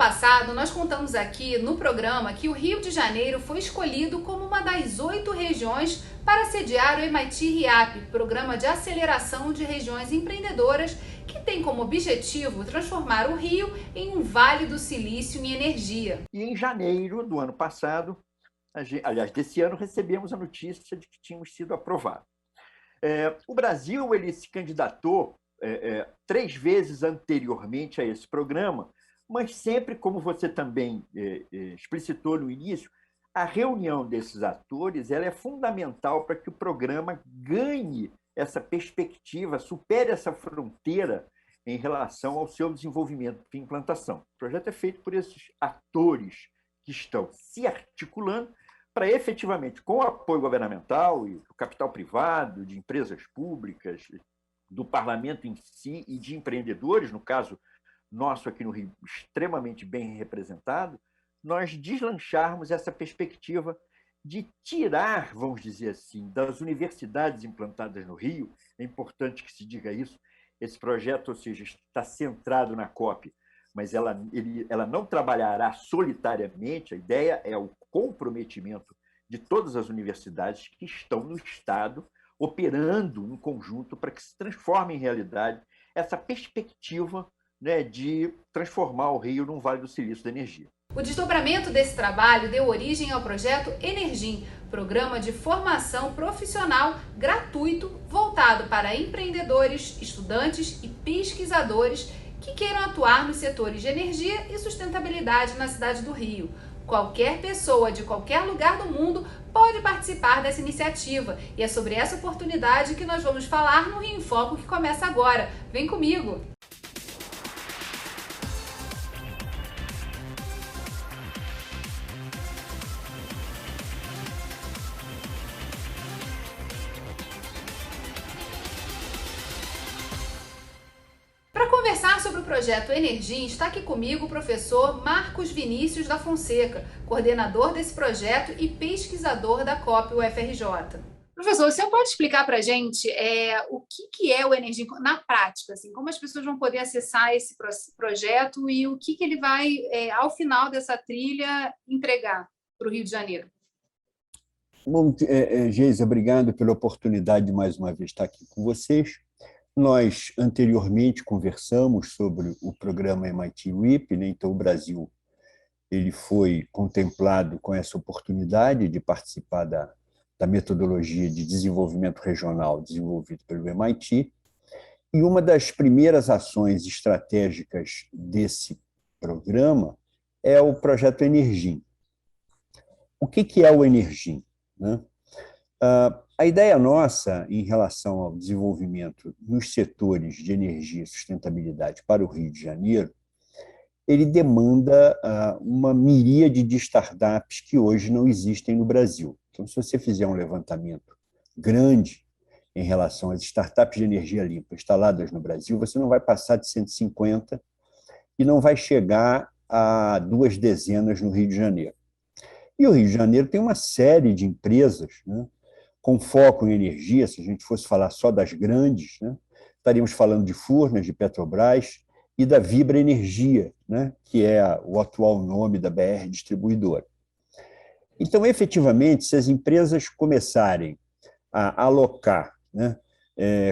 passado, nós contamos aqui no programa que o Rio de Janeiro foi escolhido como uma das 8 regiões para sediar o MIT RIAP, Programa de Aceleração de Regiões Empreendedoras, que tem como objetivo transformar o Rio em um Vale do Silício em energia. E em janeiro do ano passado, aliás, desse ano, recebemos a notícia de que tínhamos sido aprovados. O Brasil ele se candidatou 3 vezes anteriormente a esse programa, mas sempre, como você também explicitou no início, a reunião desses atores ela é fundamental para que o programa ganhe essa perspectiva, supere essa fronteira em relação ao seu desenvolvimento e implantação. O projeto é feito por esses atores que estão se articulando para efetivamente, com o apoio governamental e do capital privado, de empresas públicas, do parlamento em si e de empreendedores, no caso nosso aqui no Rio, extremamente bem representado, nós deslancharmos essa perspectiva de tirar, vamos dizer assim, das universidades implantadas no Rio, é importante que se diga isso, esse projeto, ou seja, está centrado na COP, mas ela não trabalhará solitariamente, a ideia é o comprometimento de todas as universidades que estão no Estado, operando em conjunto para que se transforme em realidade essa perspectiva, né, de transformar o Rio num Vale do Silício da energia. O desdobramento desse trabalho deu origem ao projeto Energym, programa de formação profissional gratuito voltado para empreendedores, estudantes e pesquisadores que queiram atuar nos setores de energia e sustentabilidade na cidade do Rio. Qualquer pessoa de qualquer lugar do mundo pode participar dessa iniciativa e é sobre essa oportunidade que nós vamos falar no Rio em Foco, que começa agora. Vem comigo! Para conversar sobre o projeto Energym, está aqui comigo o professor Marcos Vinícius da Fonseca, coordenador desse projeto e pesquisador da COP UFRJ. Professor, você pode explicar para a gente o que é o Energym na prática? Assim, como as pessoas vão poder acessar esse projeto e o que ele vai, ao final dessa trilha, entregar para o Rio de Janeiro? Bom, Geisa, obrigado pela oportunidade de mais uma vez estar aqui com vocês. Nós anteriormente conversamos sobre o programa MIT RIP, né? Então o Brasil ele foi contemplado com essa oportunidade de participar da metodologia de desenvolvimento regional desenvolvida pelo MIT, e uma das primeiras ações estratégicas desse programa é o projeto Energym. O que é o Energym, né? A ideia nossa em relação ao desenvolvimento nos setores de energia e sustentabilidade para o Rio de Janeiro, ele demanda uma miríade de startups que hoje não existem no Brasil. Então, se você fizer um levantamento grande em relação às startups de energia limpa instaladas no Brasil, você não vai passar de 150 e não vai chegar a 2 dezenas no Rio de Janeiro. E o Rio de Janeiro tem uma série de empresas, né, com foco em energia. Se a gente fosse falar só das grandes, né, estaríamos falando de Furnas, de Petrobras e da Vibra Energia, né, que é o atual nome da BR Distribuidora. Então, efetivamente, se as empresas começarem a alocar, né,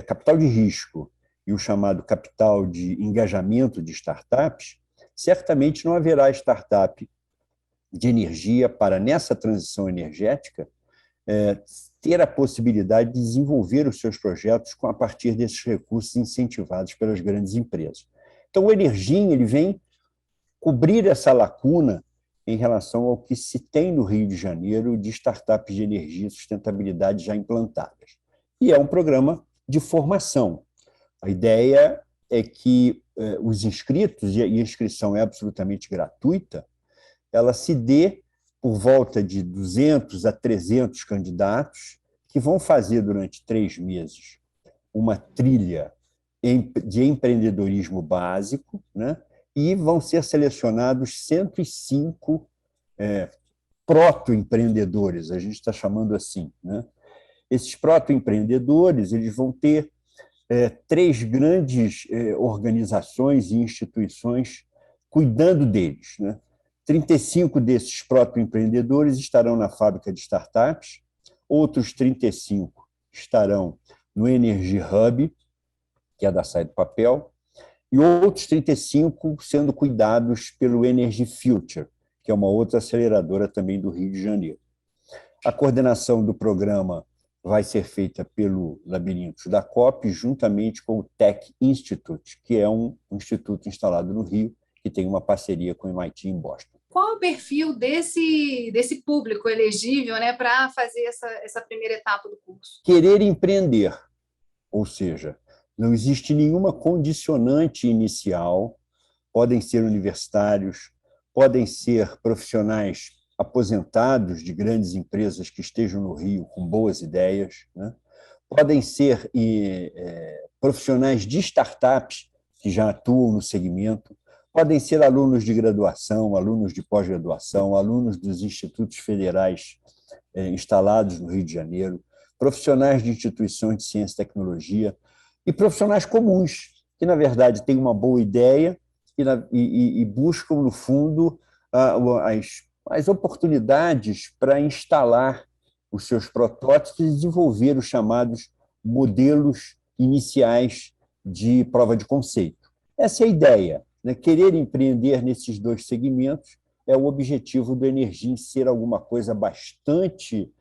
capital de risco e o chamado capital de engajamento de startups, certamente não haverá startup de energia para, nessa transição energética, ter a possibilidade de desenvolver os seus projetos a partir desses recursos incentivados pelas grandes empresas. Então, o Energym ele vem cobrir essa lacuna em relação ao que se tem no Rio de Janeiro de startups de energia e sustentabilidade já implantadas. E é um programa de formação. A ideia é que os inscritos, e a inscrição é absolutamente gratuita, ela se dê por volta de 200 a 300 candidatos que vão fazer durante 3 meses uma trilha de empreendedorismo básico, né? E vão ser selecionados 105 proto-empreendedores, a gente está chamando assim, né? Esses proto-empreendedores eles vão ter 3 grandes organizações e instituições cuidando deles, né? 35 desses proto-empreendedores estarão na fábrica de startups, outros 35 estarão no Energy Hub, que é da Sai do Papel, e outros 35 sendo cuidados pelo Energy Future, que é uma outra aceleradora também do Rio de Janeiro. A coordenação do programa vai ser feita pelo Labirintos da COP, juntamente com o Tech Institute, que é um instituto instalado no Rio, que tem uma parceria com o MIT em Boston. Qual é o perfil desse público elegível, né, para fazer essa primeira etapa do curso? Querer empreender, ou seja, não existe nenhuma condicionante inicial, podem ser universitários, podem ser profissionais aposentados de grandes empresas que estejam no Rio com boas ideias, né? Podem ser profissionais de startups que já atuam no segmento, podem ser alunos de graduação, alunos de pós-graduação, alunos dos institutos federais instalados no Rio de Janeiro, profissionais de instituições de ciência e tecnologia e profissionais comuns, que, na verdade, têm uma boa ideia e buscam, no fundo, as oportunidades para instalar os seus protótipos e desenvolver os chamados modelos iniciais de prova de conceito. Essa é a ideia, né? Querer empreender nesses dois segmentos é o objetivo do Energym ser alguma coisa bastante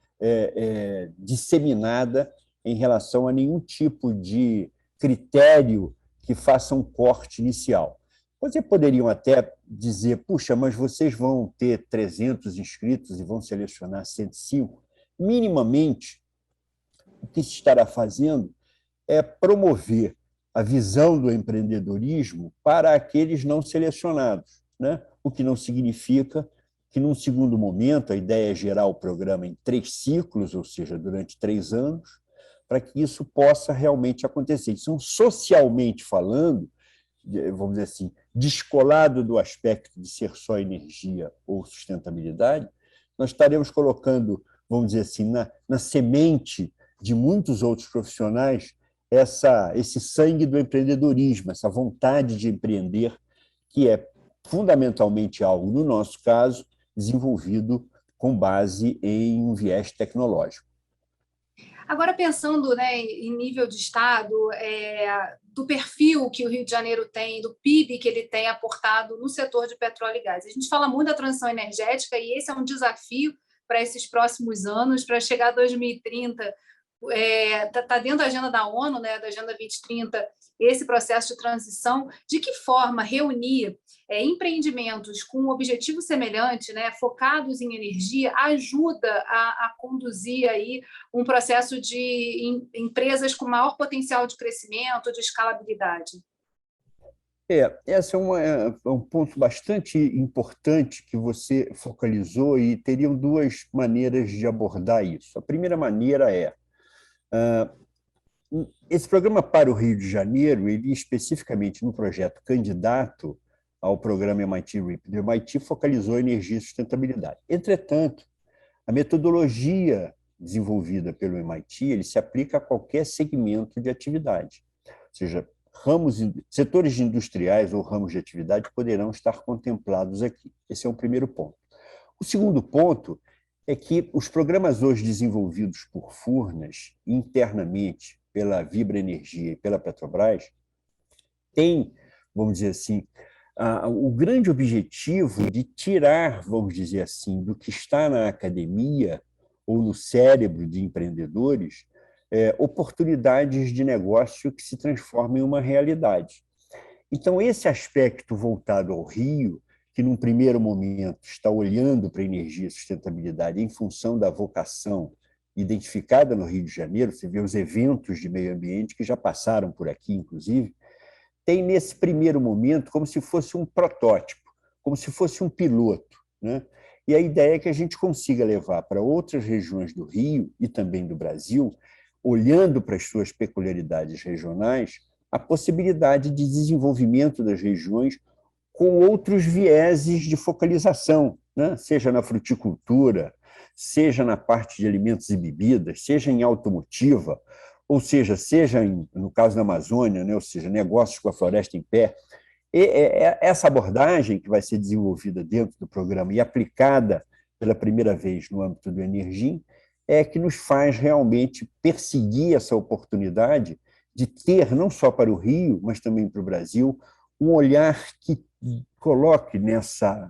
disseminada em relação a nenhum tipo de critério que faça um corte inicial. Vocês poderiam até dizer, puxa, mas vocês vão ter 300 inscritos e vão selecionar 105? Minimamente, o que se estará fazendo é promover a visão do empreendedorismo para aqueles não selecionados, né? O que não significa que, num segundo momento, a ideia é gerar o programa em 3 ciclos, ou seja, durante 3 anos, para que isso possa realmente acontecer. Então, socialmente falando, vamos dizer assim, descolado do aspecto de ser só energia ou sustentabilidade, nós estaremos colocando, vamos dizer assim, na semente de muitos outros profissionais esse sangue do empreendedorismo, essa vontade de empreender, que é fundamentalmente algo, no nosso caso, desenvolvido com base em um viés tecnológico. Agora, pensando, né, em nível de Estado, do perfil que o Rio de Janeiro tem, do PIB que ele tem aportado no setor de petróleo e gás. A gente fala muito da transição energética e esse é um desafio para esses próximos anos, para chegar a 2030. Está dentro da agenda da ONU, né, da Agenda 2030, esse processo de transição. De que forma reunir empreendimentos com um objetivo semelhante, né, focados em energia, ajuda a conduzir aí um processo de empresas com maior potencial de crescimento, de escalabilidade? Esse é um ponto bastante importante que você focalizou e teriam 2 maneiras de abordar isso. A primeira maneira esse programa para o Rio de Janeiro, ele especificamente no projeto candidato ao programa MIT RIP do MIT, focalizou energia e sustentabilidade. Entretanto, a metodologia desenvolvida pelo MIT ele se aplica a qualquer segmento de atividade, ou seja, setores industriais ou ramos de atividade poderão estar contemplados aqui. Esse é o primeiro ponto. O segundo ponto é que os programas hoje desenvolvidos por Furnas, internamente, pela Vibra Energia e pela Petrobras, têm, vamos dizer assim, o grande objetivo de tirar, vamos dizer assim, do que está na academia ou no cérebro de empreendedores, oportunidades de negócio que se transformem em uma realidade. Então, esse aspecto voltado ao Rio, que num primeiro momento está olhando para a energia e sustentabilidade em função da vocação identificada no Rio de Janeiro, você vê os eventos de meio ambiente que já passaram por aqui, inclusive, tem nesse primeiro momento como se fosse um protótipo, como se fosse um piloto, né? E a ideia é que a gente consiga levar para outras regiões do Rio e também do Brasil, olhando para as suas peculiaridades regionais, a possibilidade de desenvolvimento das regiões com outros vieses de focalização, né? Seja na fruticultura, seja na parte de alimentos e bebidas, seja em automotiva, ou seja no caso da Amazônia, né? Ou seja, negócios com a floresta em pé. Essa abordagem que vai ser desenvolvida dentro do programa e aplicada pela primeira vez no âmbito do Energim é que nos faz realmente perseguir essa oportunidade de ter, não só para o Rio, mas também para o Brasil, um olhar que coloque nessa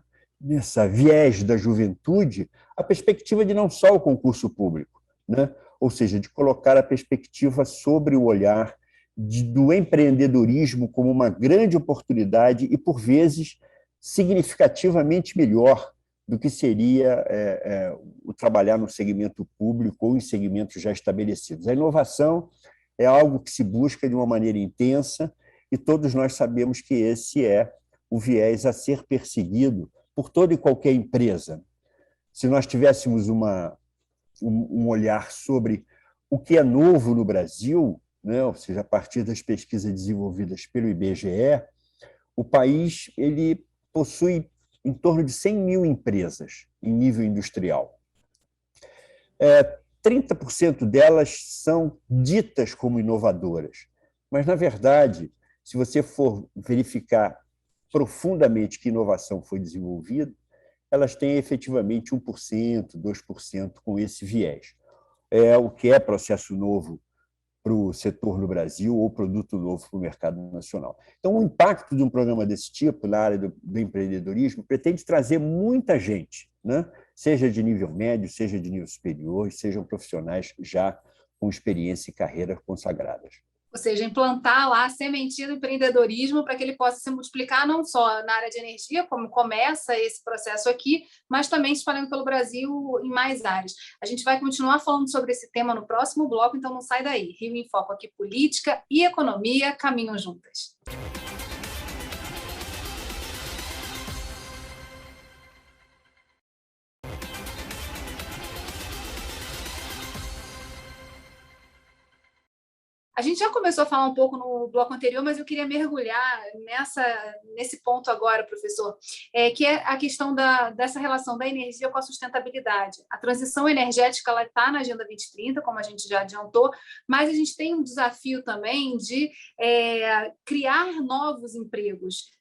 viés da juventude a perspectiva de não só o concurso público, né? Ou seja, de colocar a perspectiva sobre o olhar do empreendedorismo como uma grande oportunidade e, por vezes, significativamente melhor do que seria o trabalhar no segmento público ou em segmentos já estabelecidos. A inovação é algo que se busca de uma maneira intensa e todos nós sabemos que esse é o viés a ser perseguido por toda e qualquer empresa. Se nós tivéssemos um olhar sobre o que é novo no Brasil, né, ou seja, a partir das pesquisas desenvolvidas pelo IBGE, o país ele possui em torno de 100 mil empresas em nível industrial. 30% delas são ditas como inovadoras, mas, na verdade, se você for verificar profundamente que inovação foi desenvolvida, elas têm efetivamente 1%, 2% com esse viés. O que é processo novo para o setor no Brasil ou produto novo para o mercado nacional. Então, o impacto de um programa desse tipo na área do empreendedorismo pretende trazer muita gente, né? Seja de nível médio, seja de nível superior, sejam profissionais já com experiência e carreira consagradas. Ou seja, implantar lá a sementinha do empreendedorismo para que ele possa se multiplicar não só na área de energia, como começa esse processo aqui, mas também espalhando pelo Brasil em mais áreas. A gente vai continuar falando sobre esse tema no próximo bloco, então não sai daí. Rio em Foco aqui, política e economia caminham juntas. A gente já começou a falar um pouco no bloco anterior, mas eu queria mergulhar nesse ponto agora, professor, que é a questão dessa relação da energia com a sustentabilidade. A transição energética está na Agenda 2030, como a gente já adiantou, mas a gente tem um desafio também de criar novos empregos,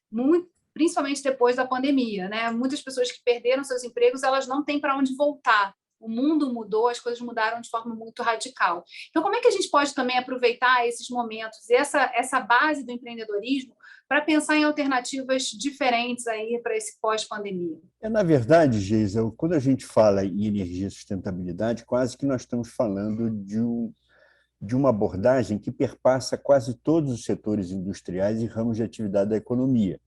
principalmente depois da pandemia, né? Muitas pessoas que perderam seus empregos, elas não têm para onde voltar. O mundo mudou, as coisas mudaram de forma muito radical. Então, como é que a gente pode também aproveitar esses momentos, essa base do empreendedorismo, para pensar em alternativas diferentes aí para esse pós-pandemia? Na verdade, Geisa, quando a gente fala em energia e sustentabilidade, quase que nós estamos falando de uma abordagem que perpassa quase todos os setores industriais e ramos de atividade da economia.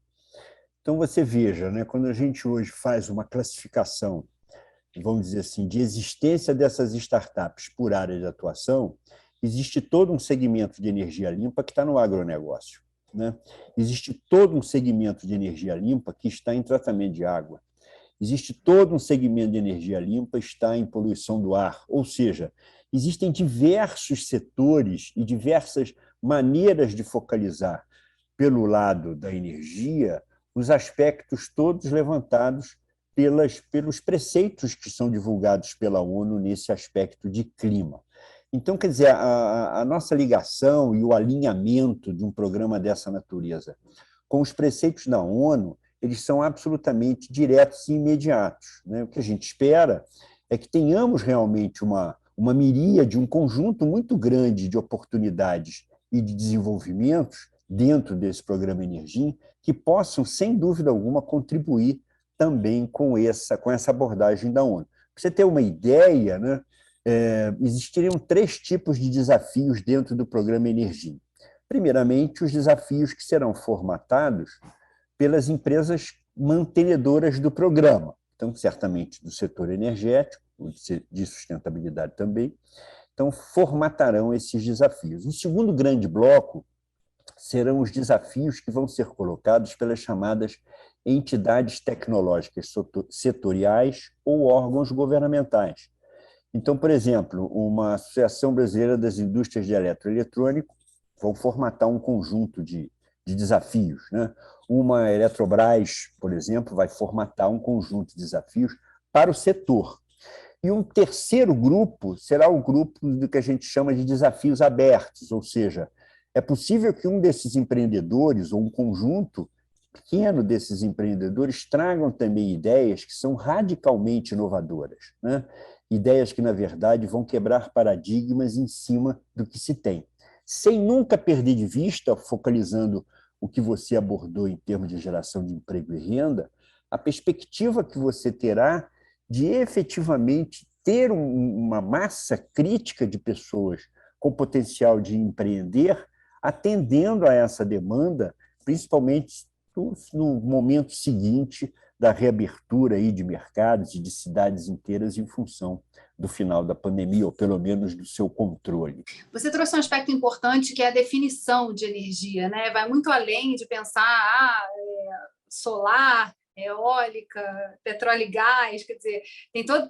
Então, você veja, né, quando a gente hoje faz uma classificação, vamos dizer assim, de existência dessas startups por área de atuação, existe todo um segmento de energia limpa que está no agronegócio, né? Existe todo um segmento de energia limpa que está em tratamento de água. Existe todo um segmento de energia limpa que está em poluição do ar. Ou seja, existem diversos setores e diversas maneiras de focalizar pelo lado da energia os aspectos todos levantados pelos preceitos que são divulgados pela ONU nesse aspecto de clima. Então, quer dizer, a nossa ligação e o alinhamento de um programa dessa natureza com os preceitos da ONU, eles são absolutamente diretos e imediatos, né? O que a gente espera é que tenhamos realmente uma miríade, um conjunto muito grande de oportunidades e de desenvolvimentos dentro desse programa Energim que possam, sem dúvida alguma, contribuir também com essa abordagem da ONU. Para você ter uma ideia, né, existiriam 3 tipos de desafios dentro do programa Energia. Primeiramente, os desafios que serão formatados pelas empresas mantenedoras do programa, então, certamente do setor energético, de sustentabilidade também, então, formatarão esses desafios. O segundo grande bloco serão os desafios que vão ser colocados pelas chamadas entidades tecnológicas setoriais ou órgãos governamentais. Então, por exemplo, uma Associação Brasileira das Indústrias de Eletroeletrônico vão formatar um conjunto de desafios, né? Uma Eletrobras, por exemplo, vai formatar um conjunto de desafios para o setor. E um terceiro grupo será o grupo do que a gente chama de desafios abertos, ou seja, é possível que um desses empreendedores ou um conjunto pequeno desses empreendedores tragam também ideias que são radicalmente inovadoras, né? Ideias que, na verdade, vão quebrar paradigmas em cima do que se tem, sem nunca perder de vista, focalizando o que você abordou em termos de geração de emprego e renda, a perspectiva que você terá de efetivamente ter uma massa crítica de pessoas com potencial de empreender, atendendo a essa demanda, principalmente no momento seguinte da reabertura aí de mercados e de cidades inteiras em função do final da pandemia, ou pelo menos do seu controle. Você trouxe um aspecto importante que é a definição de energia, né? Vai muito além de pensar solar, eólica, petróleo e gás, quer dizer,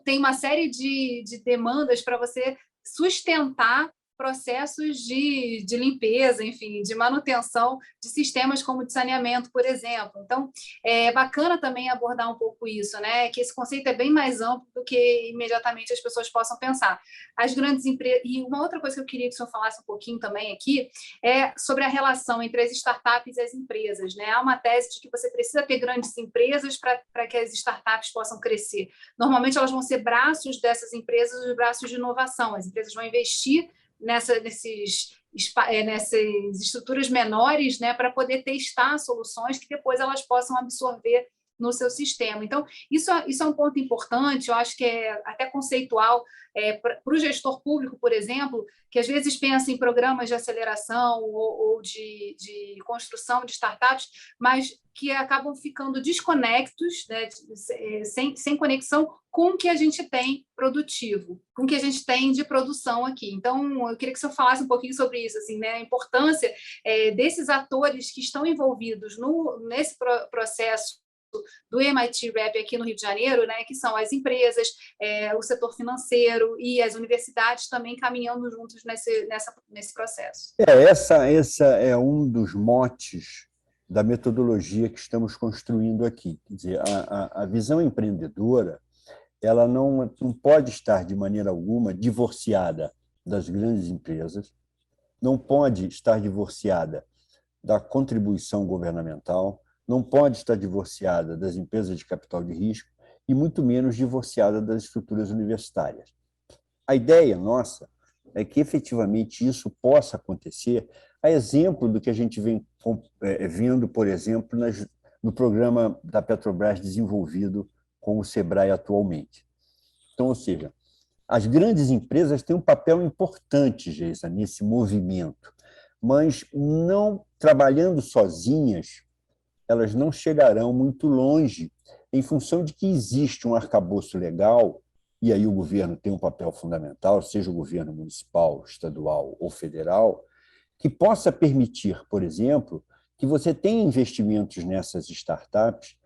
tem uma série de demandas para você sustentar processos de limpeza, enfim, de manutenção de sistemas como de saneamento, por exemplo. Então, é bacana também abordar um pouco isso, né? Que esse conceito é bem mais amplo do que imediatamente as pessoas possam pensar. As grandes empresas... E uma outra coisa que eu queria que o senhor falasse um pouquinho também aqui é sobre a relação entre as startups e as empresas, né? Há uma tese de que você precisa ter grandes empresas para que as startups possam crescer. Normalmente, elas vão ser braços dessas empresas, os braços de inovação. As empresas vão investir nessas estruturas menores, né, para poder testar soluções que depois elas possam absorver no seu sistema. Então, isso é um ponto importante, eu acho que é até conceitual para o gestor público, por exemplo, que às vezes pensa em programas de aceleração ou de construção de startups, mas que acabam ficando desconectos, né, sem conexão com o que a gente tem produtivo, com o que a gente tem de produção aqui. Então, eu queria que o senhor falasse um pouquinho sobre isso, assim, né, a importância desses atores que estão envolvidos nesse processo do MIT Rap aqui no Rio de Janeiro, né, que são as empresas, o setor financeiro e as universidades também caminhando juntos nesse processo. Essa é um dos motes da metodologia que estamos construindo aqui. Quer dizer, a visão empreendedora ela não pode estar de maneira alguma divorciada das grandes empresas, não pode estar divorciada da contribuição governamental, não pode estar divorciada das empresas de capital de risco e muito menos divorciada das estruturas universitárias. A ideia nossa é que efetivamente isso possa acontecer, a exemplo do que a gente vem vendo, por exemplo, no programa da Petrobras desenvolvido com o Sebrae atualmente. Então, ou seja, as grandes empresas têm um papel importante, Geisa, nesse movimento, mas não trabalhando sozinhas, elas não chegarão muito longe, em função de que existe um arcabouço legal, e aí o governo tem um papel fundamental, seja o governo municipal, estadual ou federal, que possa permitir, por exemplo, que você tenha investimentos nessas startups,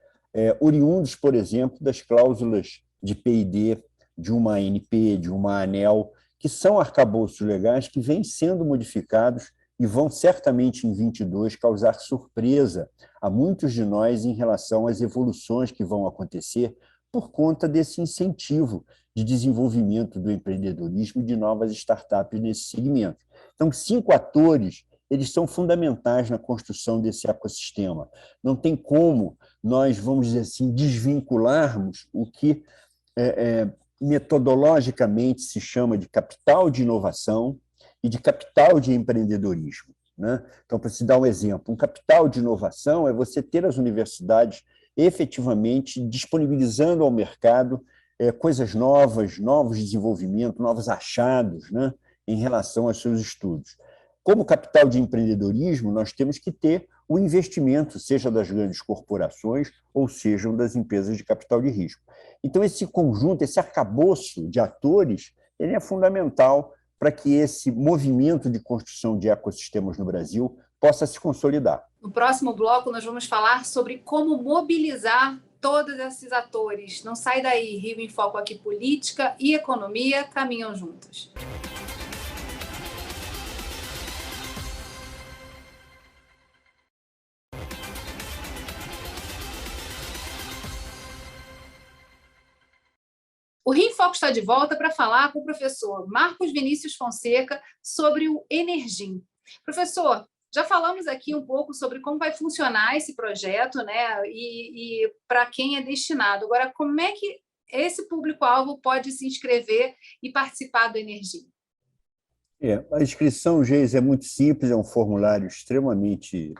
oriundos, por exemplo, das cláusulas de P&D, de uma ANP, de uma ANEEL, que são arcabouços legais que vêm sendo modificados e vão certamente em 22 causar surpresa a muitos de nós em relação às evoluções que vão acontecer por conta desse incentivo de desenvolvimento do empreendedorismo e de novas startups nesse segmento. Então, 5 atores, eles são fundamentais na construção desse ecossistema. Não tem como nós, vamos dizer assim, desvincularmos o que metodologicamente se chama de capital de inovação e de capital de empreendedorismo, né? Então, para se dar um exemplo, um capital de inovação é você ter as universidades efetivamente disponibilizando ao mercado coisas novas, novos desenvolvimentos, novos achados, né, em relação aos seus estudos. Como capital de empreendedorismo, nós temos que ter o investimento, seja das grandes corporações ou sejam das empresas de capital de risco. Então, esse conjunto, esse arcabouço de atores, ele é fundamental para que esse movimento de construção de ecossistemas no Brasil possa se consolidar. No próximo bloco, nós vamos falar sobre como mobilizar todos esses atores. Não sai daí, Rio em Foco aqui, política e economia caminham juntos. O Rio em Foco está de volta para falar com o professor Marcos Vinícius Fonseca sobre o Energim. Professor, Já falamos aqui um pouco sobre como vai funcionar esse projeto, né? E para quem é destinado. Agora, como é que esse público-alvo pode se inscrever e participar do Energia? A inscrição, Geis, é muito simples, é um formulário extremamente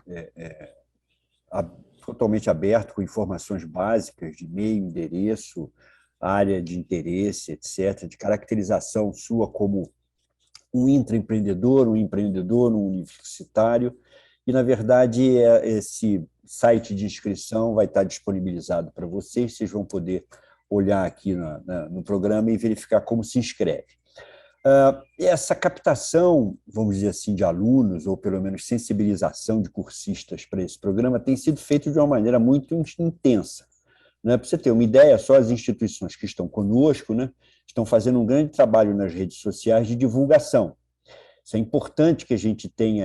totalmente aberto, com informações básicas de e-mail, endereço, área de interesse, etc., de caracterização sua como um intraempreendedor, um empreendedor, um universitário. E, na verdade, esse site de inscrição vai estar disponibilizado para vocês. Vocês vão poder olhar aqui no programa e verificar como se inscreve. Essa captação, vamos dizer assim, de alunos, ou pelo menos sensibilização de cursistas para esse programa, tem sido feita de uma maneira muito intensa. Para você ter uma ideia, só as instituições que estão conosco, né, estão fazendo um grande trabalho nas redes sociais de divulgação. Isso é importante que a gente tenha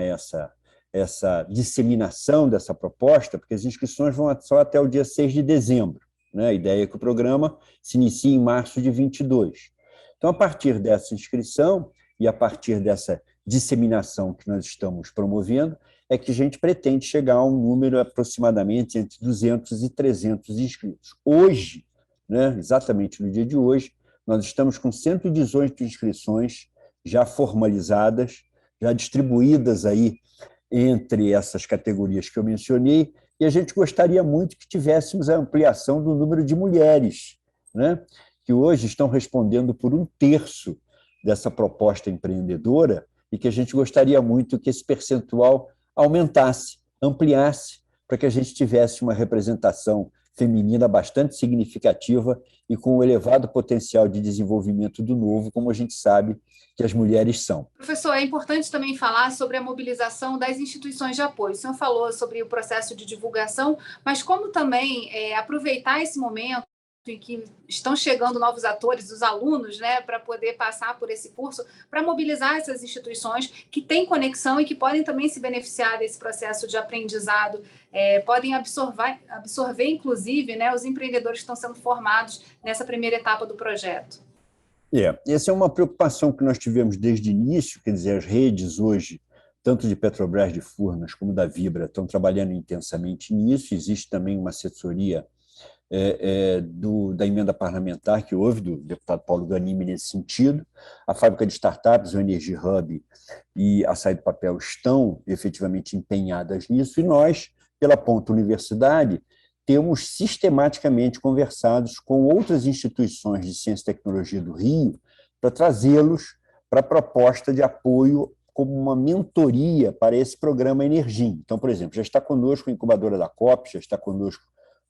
essa disseminação dessa proposta, porque as inscrições vão só até o dia 6 de dezembro. Né? A ideia é que o programa se inicie em março de 22. Então, a partir dessa inscrição e a partir dessa disseminação que nós estamos promovendo, é que a gente pretende chegar a um número aproximadamente entre 200 e 300 inscritos. Hoje, né, exatamente no dia de hoje, nós estamos com 118 inscrições já formalizadas, já distribuídas aí entre essas categorias que eu mencionei, e a gente gostaria muito que tivéssemos a ampliação do número de mulheres, né, que hoje estão respondendo por 1/3 dessa proposta empreendedora, e que a gente gostaria muito que esse percentual aumentasse, ampliasse, para que a gente tivesse uma representação feminina bastante significativa e com um elevado potencial de desenvolvimento do novo, como a gente sabe que as mulheres são. Professor, é importante também falar sobre a mobilização das instituições de apoio. O senhor falou sobre o processo de divulgação, mas como também aproveitar esse momento em que estão chegando novos atores, os alunos, né, para poder passar por esse curso, para mobilizar essas instituições que têm conexão e que podem também se beneficiar desse processo de aprendizado, podem absorver, inclusive, né, os empreendedores que estão sendo formados nessa primeira etapa do projeto. Essa é uma preocupação que nós tivemos desde o início, quer dizer, as redes hoje, tanto de Petrobras de Furnas como da Vibra, estão trabalhando intensamente nisso. Existe também uma assessoria da emenda parlamentar que houve, do deputado Paulo Ganimi, nesse sentido. A fábrica de startups, o Energy Hub e a Açaí do Papel estão efetivamente empenhadas nisso, e nós, pela Ponta Universidade, temos sistematicamente conversados com outras instituições de ciência e tecnologia do Rio para trazê-los para a proposta de apoio como uma mentoria para esse programa Energia. Então, por exemplo, já está conosco a incubadora da COP, já está conosco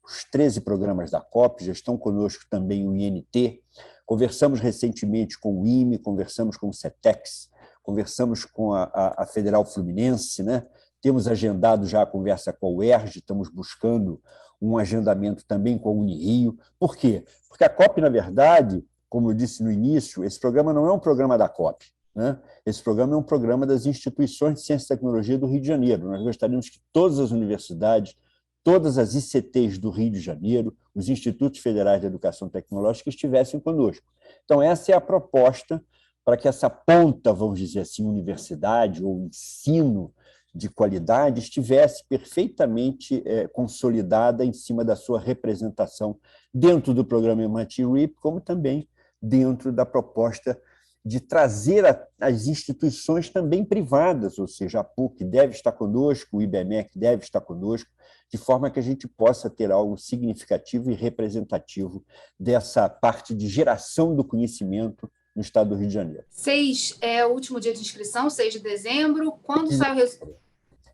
os 13 programas da COP, já estão conosco também o INT, conversamos recentemente com o IME, conversamos com o CETEX, conversamos com a Federal Fluminense, né? Temos agendado já a conversa com a UERJ, estamos buscando um agendamento também com a Unirio. Por quê? Porque a COP, na verdade, como eu disse no início, esse programa não é um programa da COP, né? Esse programa é um programa das instituições de ciência e tecnologia do Rio de Janeiro. Nós gostaríamos que todas as universidades, todas as ICTs do Rio de Janeiro, os Institutos Federais de Educação Tecnológica estivessem conosco. Então, essa é a proposta para que essa ponta, vamos dizer assim, universidade ou ensino de qualidade estivesse perfeitamente consolidada em cima da sua representação dentro do programa MIT RIP, como também dentro da proposta de trazer as instituições também privadas, ou seja, a PUC deve estar conosco, o IBMEC deve estar conosco, de forma que a gente possa ter algo significativo e representativo dessa parte de geração do conhecimento no estado do Rio de Janeiro. 6 é o último dia de inscrição, 6 de dezembro. Quando sai o resultado?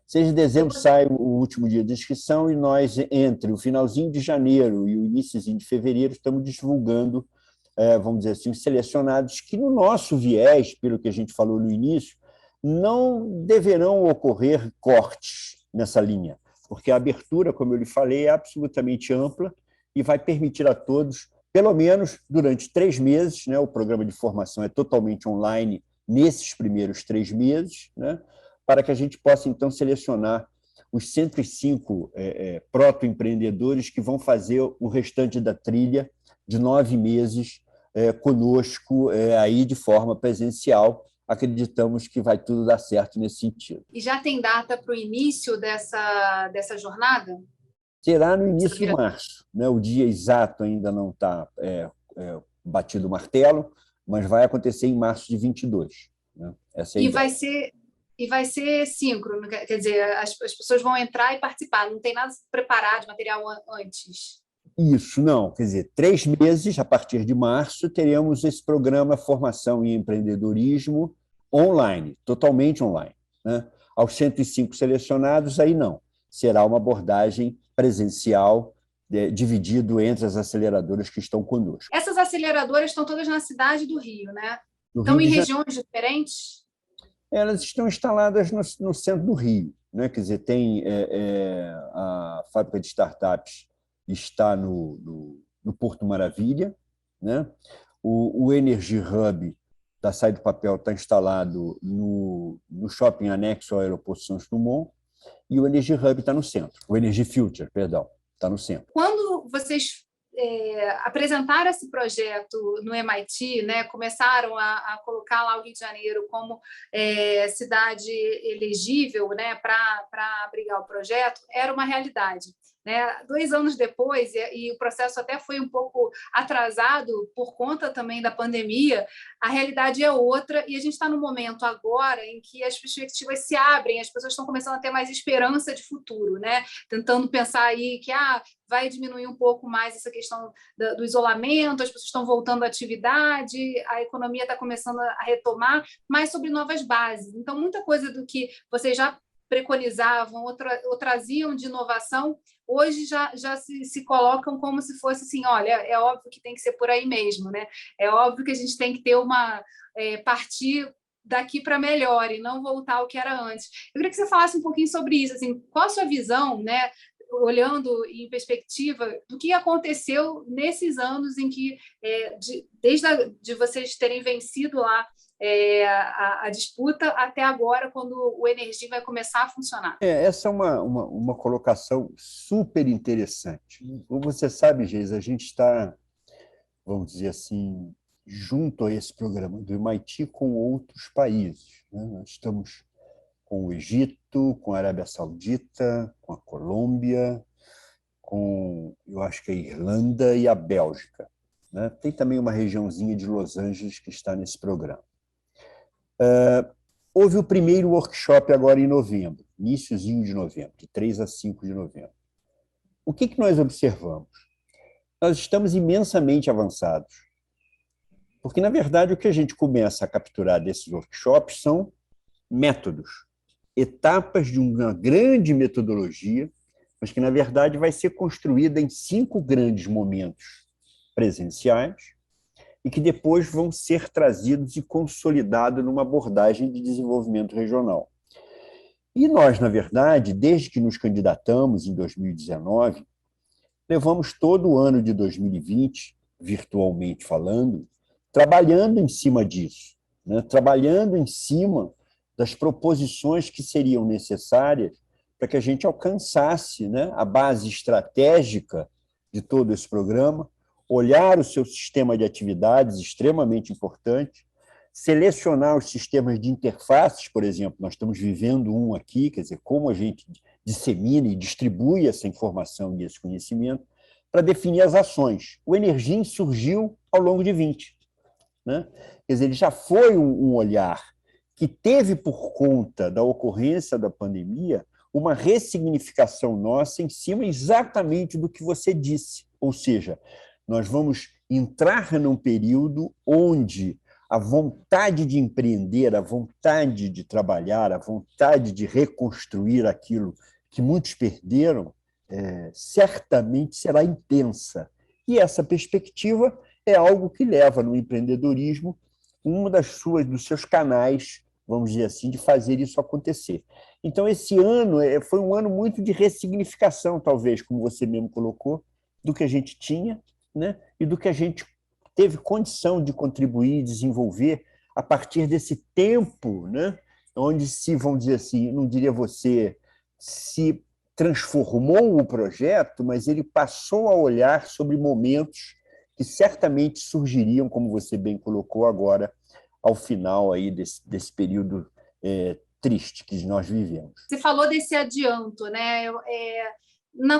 6 de dezembro sai o último dia de inscrição e nós, entre o finalzinho de janeiro e o iníciozinho de fevereiro, estamos divulgando, vamos dizer assim, os selecionados que, no nosso viés, pelo que a gente falou no início, não deverão ocorrer cortes nessa linha, porque a abertura, como eu lhe falei, é absolutamente ampla e vai permitir a todos, pelo menos durante 3 meses, né, o programa de formação é totalmente online nesses primeiros 3 meses, né, para que a gente possa, então, selecionar os 105 proto-empreendedores que vão fazer o restante da trilha de 9 meses conosco aí de forma presencial, acreditamos que vai tudo dar certo nesse sentido. E já tem data para o início dessa jornada? Será no início de março, né? O dia exato ainda não está batido o martelo, mas vai acontecer em março de 22. Né? Essa é a ideia. Vai ser síncrono, quer dizer, as pessoas vão entrar e participar, não tem nada preparado de material antes. Isso, não. Quer dizer, 3 meses, a partir de março, teremos esse programa Formação em Empreendedorismo online, totalmente online. Né? Aos 105 selecionados, aí não. Será uma abordagem presencial, dividido entre as aceleradoras que estão conosco. Essas aceleradoras estão todas na cidade do Rio, né? Estão em regiões diferentes? Elas estão instaladas no centro do Rio. Né? Quer dizer, tem a fábrica de startups está no Porto Maravilha. Né? O Energy Hub da Sai do Papel está instalado no shopping anexo ao Aeroporto Santos Dumont, e o Energy Hub está no centro. O Energy Future, perdão, está no centro. Quando vocês apresentaram esse projeto no MIT, né, começaram a colocar lá o Rio de Janeiro como cidade elegível, né, para abrigar o projeto, era uma realidade. Né? 2 anos depois, e o processo até foi um pouco atrasado por conta também da pandemia, a realidade é outra, e a gente está num momento agora em que as perspectivas se abrem, as pessoas estão começando a ter mais esperança de futuro, né? Tentando pensar aí que vai diminuir um pouco mais essa questão do isolamento, as pessoas estão voltando à atividade, a economia está começando a retomar, mas sobre novas bases. Então, muita coisa do que vocês já preconizavam ou traziam de inovação, hoje já se colocam como se fosse assim, olha, é óbvio que tem que ser por aí mesmo, né? É óbvio que a gente tem que ter partir daqui para melhor e não voltar ao que era antes. Eu queria que você falasse um pouquinho sobre isso, assim, qual a sua visão, né, olhando em perspectiva do que aconteceu nesses anos em que, desde vocês terem vencido lá a disputa até agora, quando o Energy vai começar a funcionar. Essa é uma colocação super interessante. Como você sabe, Geis, a gente está, vamos dizer assim, junto a esse programa do MIT com outros países. Né? Nós estamos com o Egito, com a Arábia Saudita, com a Colômbia, com, eu acho que a Irlanda e a Bélgica. Né? Tem também uma regiãozinha de Los Angeles que está nesse programa. Houve o primeiro workshop agora em novembro, iníciozinho de novembro, de 3 a 5 de novembro. O que nós observamos? Nós estamos imensamente avançados, porque, na verdade, o que a gente começa a capturar desses workshops são métodos, etapas de uma grande metodologia, mas que, na verdade, vai ser construída em 5 grandes momentos presenciais, e que depois vão ser trazidos e consolidados numa abordagem de desenvolvimento regional. E nós, na verdade, desde que nos candidatamos em 2019, levamos todo o ano de 2020, virtualmente falando, trabalhando em cima disso, né? Trabalhando em cima das proposições que seriam necessárias para que a gente alcançasse, né, a base estratégica de todo esse programa, olhar o seu sistema de atividades, extremamente importante, selecionar os sistemas de interfaces, por exemplo, nós estamos vivendo um aqui, quer dizer, como a gente dissemina e distribui essa informação e esse conhecimento, para definir as ações. O Energy surgiu ao longo de 20. Né? Quer dizer, ele já foi um olhar que teve, por conta da ocorrência da pandemia, uma ressignificação nossa em cima exatamente do que você disse, ou seja, nós vamos entrar num período onde a vontade de empreender, a vontade de trabalhar, a vontade de reconstruir aquilo que muitos perderam, certamente será intensa. E essa perspectiva é algo que leva no empreendedorismo dos seus canais, vamos dizer assim, de fazer isso acontecer. Então, esse ano foi um ano muito de ressignificação, talvez, como você mesmo colocou, do que a gente tinha, né, e do que a gente teve condição de contribuir e desenvolver a partir desse tempo, né, onde se, vamos dizer assim, não diria você, se transformou o projeto, mas ele passou a olhar sobre momentos que certamente surgiriam, como você bem colocou agora, ao final aí desse período triste que nós vivemos. Você falou desse adianto, né? Na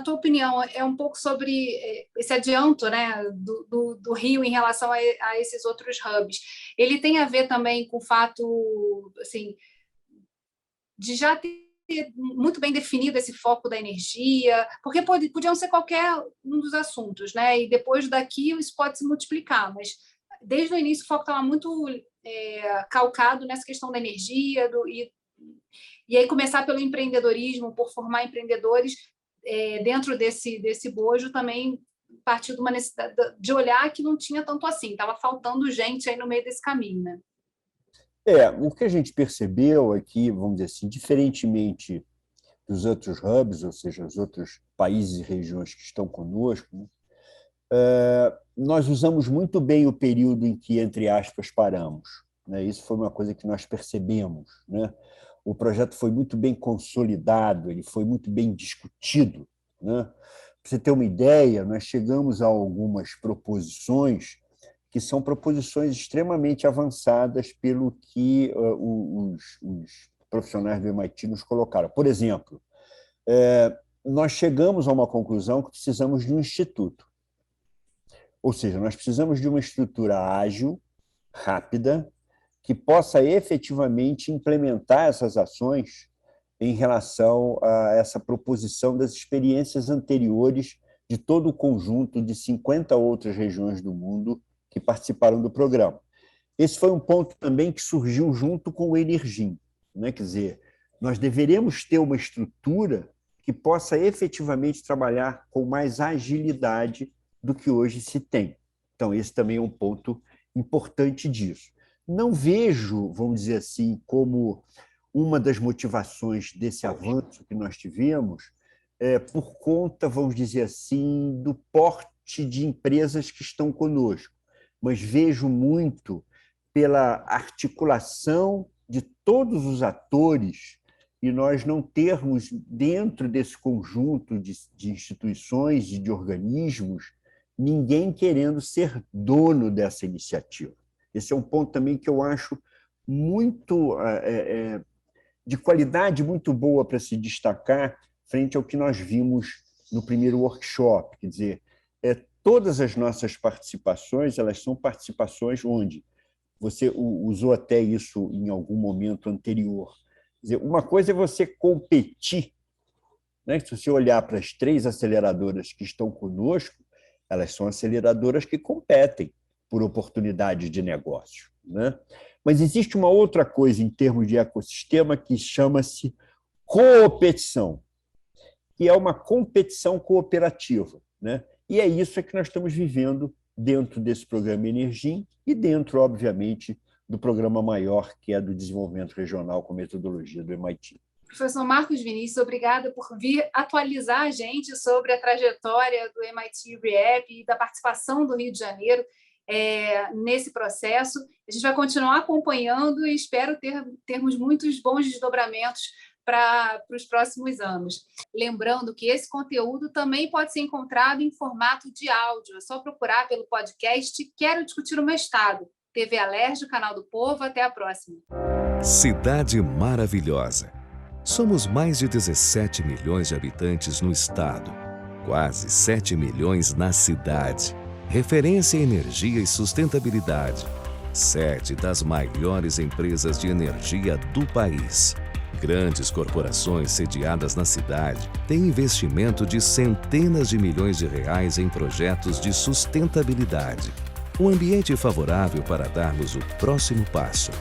tua opinião, é um pouco sobre esse adianto, né, do Rio em relação a esses outros hubs. Ele tem a ver também com o fato, assim, de já ter muito bem definido esse foco da energia, porque podiam ser qualquer um dos assuntos, né? E depois daqui isso pode se multiplicar, mas desde o início o foco estava muito calcado nessa questão da energia, e aí começar pelo empreendedorismo, por formar empreendedores dentro desse bojo, também partiu de uma necessidade de olhar que não tinha tanto assim, estava faltando gente aí no meio desse caminho, né? O que a gente percebeu aqui, vamos dizer assim, diferentemente dos outros hubs, ou seja, os outros países e regiões que estão conosco, né, nós usamos muito bem o período em que, entre aspas, paramos, né? Isso foi uma coisa que nós percebemos, né? O projeto foi muito bem consolidado, ele foi muito bem discutido, né? Para você ter uma ideia, nós chegamos a algumas proposições que são proposições extremamente avançadas pelo que os profissionais do MIT nos colocaram. Por exemplo, nós chegamos a uma conclusão que precisamos de um instituto. Ou seja, nós precisamos de uma estrutura ágil, rápida, que possa efetivamente implementar essas ações em relação a essa proposição das experiências anteriores de todo o conjunto de 50 outras regiões do mundo que participaram do programa. Esse foi um ponto também que surgiu junto com o Energin, né? Quer dizer, nós deveremos ter uma estrutura que possa efetivamente trabalhar com mais agilidade do que hoje se tem. Então, esse também é um ponto importante disso. Não vejo, vamos dizer assim, como uma das motivações desse avanço que nós tivemos por conta, vamos dizer assim, do porte de empresas que estão conosco, mas vejo muito pela articulação de todos os atores e nós não termos, dentro desse conjunto de instituições e de organismos, ninguém querendo ser dono dessa iniciativa. Esse é um ponto também que eu acho muito de qualidade muito boa para se destacar frente ao que nós vimos no primeiro workshop. Quer dizer, todas as nossas participações, elas são participações onde você usou até isso em algum momento anterior. Quer dizer, uma coisa é você competir, né? Se você olhar para as 3 aceleradoras que estão conosco, elas são aceleradoras que competem por oportunidades de negócio, né? Mas existe uma outra coisa em termos de ecossistema que chama-se coopetição, que é uma competição cooperativa, né? E é isso que nós estamos vivendo dentro desse programa Energin e dentro, obviamente, do programa maior, que é do desenvolvimento regional com metodologia do MIT. Professor Marcos Vinícius, obrigada por vir atualizar a gente sobre a trajetória do MIT ReApp e da participação do Rio de Janeiro nesse processo. A gente vai continuar acompanhando e espero termos muitos bons desdobramentos para os próximos anos. Lembrando que esse conteúdo também pode ser encontrado em formato de áudio. É só procurar pelo podcast Quero Discutir o Mestrado. TV Alerj, Canal do Povo. Até a próxima. Cidade maravilhosa. Somos mais de 17 milhões de habitantes no estado. Quase 7 milhões na cidade. Referência em energia e sustentabilidade. 7 das maiores empresas de energia do país. Grandes corporações sediadas na cidade têm investimento de centenas de milhões de reais em projetos de sustentabilidade. Um ambiente favorável para darmos o próximo passo.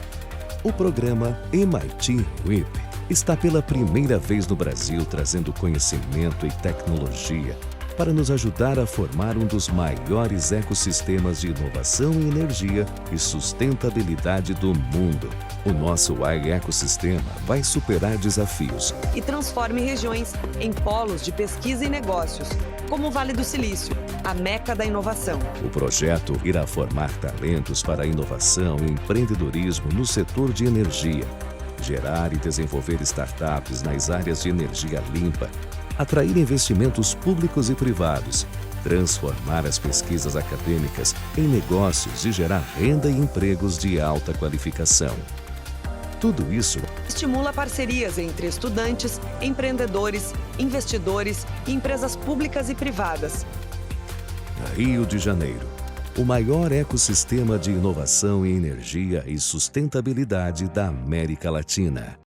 O programa MIT ReApp está pela primeira vez no Brasil trazendo conhecimento e tecnologia para nos ajudar a formar um dos maiores ecossistemas de inovação em energia e sustentabilidade do mundo. O nosso ecossistema vai superar desafios e transforme regiões em polos de pesquisa e negócios, como o Vale do Silício, a meca da inovação. O projeto irá formar talentos para a inovação e empreendedorismo no setor de energia, gerar e desenvolver startups nas áreas de energia limpa, atrair investimentos públicos e privados, transformar as pesquisas acadêmicas em negócios e gerar renda e empregos de alta qualificação. Tudo isso estimula parcerias entre estudantes, empreendedores, investidores e empresas públicas e privadas. Rio de Janeiro, o maior ecossistema de inovação em energia e sustentabilidade da América Latina.